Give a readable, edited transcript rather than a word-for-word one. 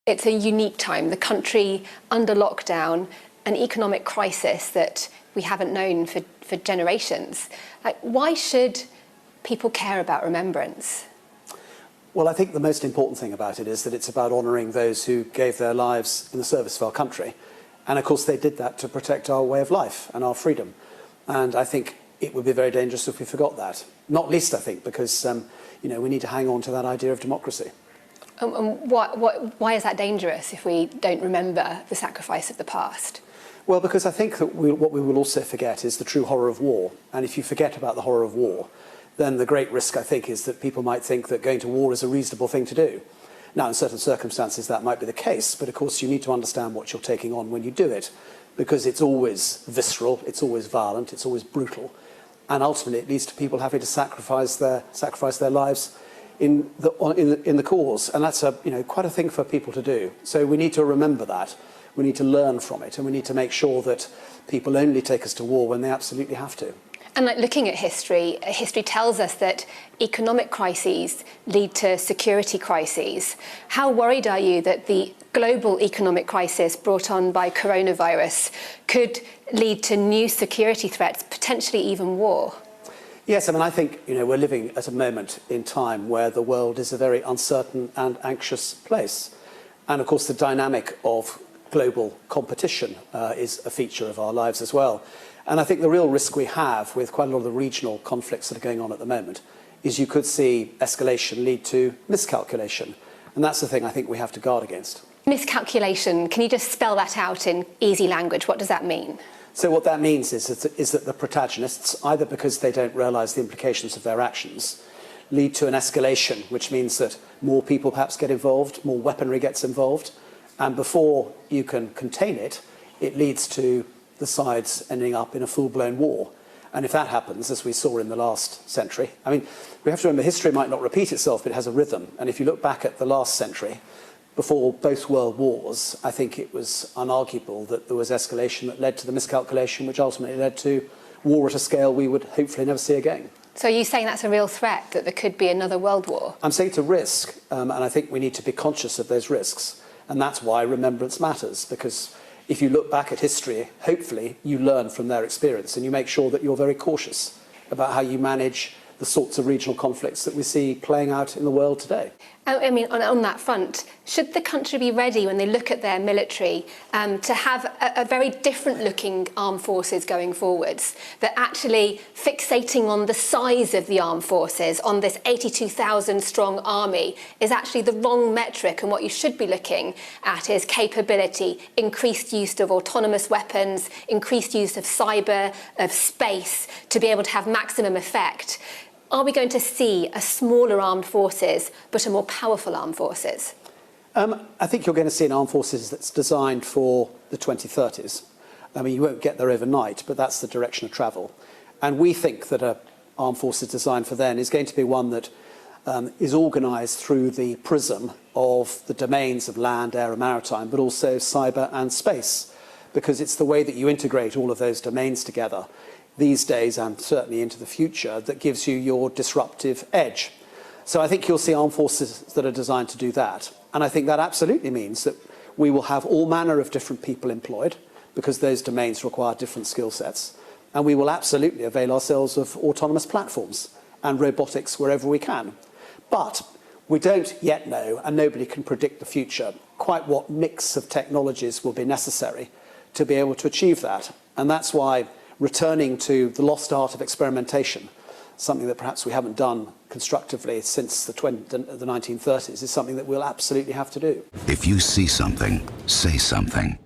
It's a unique time. The country under lockdown, an economic crisis that we haven't known for generations. Why should people care about remembrance? Well, I think the most important thing about it is that it's about honouring those who gave their lives in the service of our country. And of course they did that to protect our way of life and our freedom. And I think it would be very dangerous if we forgot that. Not least, I think, because we need to hang on to that idea of democracy. Why is that dangerous if we don't remember the sacrifice of the past? Well, because I think that what we will also forget is the true horror of war. And if you forget about the horror of war, then the great risk, I think, is that people might think that going to war is a reasonable thing to do. Now, in certain circumstances, that might be the case. But of course, you need to understand what you're taking on when you do it, because it's always visceral, it's always violent, it's always brutal. And ultimately, it leads to people having to sacrifice their lives in the cause. And that's quite a thing for people to do. So we need to remember that. We need to learn from it, and we need to make sure that people only take us to war when they absolutely have to. And looking at history, history tells us that economic crises lead to security crises. How worried are you that the global economic crisis brought on by coronavirus could lead to new security threats, potentially even war? Yes, I think we're living at a moment in time where the world is a very uncertain and anxious place. And of course the dynamic of global competition is a feature of our lives as well. And I think the real risk we have with quite a lot of the regional conflicts that are going on at the moment is you could see escalation lead to miscalculation. And that's the thing I think we have to guard against. Miscalculation, can you just spell that out in easy language? What does that mean? So what that means is that the protagonists, either because they don't realise the implications of their actions, lead to an escalation, which means that more people perhaps get involved, more weaponry gets involved, and before you can contain it, it leads to the sides ending up in a full-blown war. And if that happens, as we saw in the last century, we have to remember history might not repeat itself, but it has a rhythm. And if you look back at the last century, before both world wars, I think it was unarguable that there was escalation that led to the miscalculation, which ultimately led to war at a scale we would hopefully never see again. So are you saying that's a real threat, that there could be another world war? I'm saying it's a risk, and I think we need to be conscious of those risks. And that's why remembrance matters, because if you look back at history, hopefully you learn from their experience and you make sure that you're very cautious about how you manage the sorts of regional conflicts that we see playing out in the world today. On that front, should the country be ready when they look at their military to have a very different looking armed forces going forwards, that actually fixating on the size of the armed forces, on this 82,000 strong army, is actually the wrong metric, and what you should be looking at is capability, increased use of autonomous weapons, increased use of cyber, of space, to be able to have maximum effect? Are we going to see a smaller armed forces, but a more powerful armed forces? I think you're going to see an armed forces that's designed for the 2030s. You won't get there overnight, but that's the direction of travel. And we think that an armed forces designed for then is going to be one that is organised through the prism of the domains of land, air and maritime, but also cyber and space, because it's the way that you integrate all of those domains together these days and certainly into the future that gives you your disruptive edge. So I think you'll see armed forces that are designed to do that. And I think that absolutely means that we will have all manner of different people employed, because those domains require different skill sets. And we will absolutely avail ourselves of autonomous platforms and robotics wherever we can. But we don't yet know, and nobody can predict the future, quite what mix of technologies will be necessary to be able to achieve that. And that's why returning to the lost art of experimentation, something that perhaps we haven't done constructively since the 1930s, is something that we'll absolutely have to do. If you see something, say something.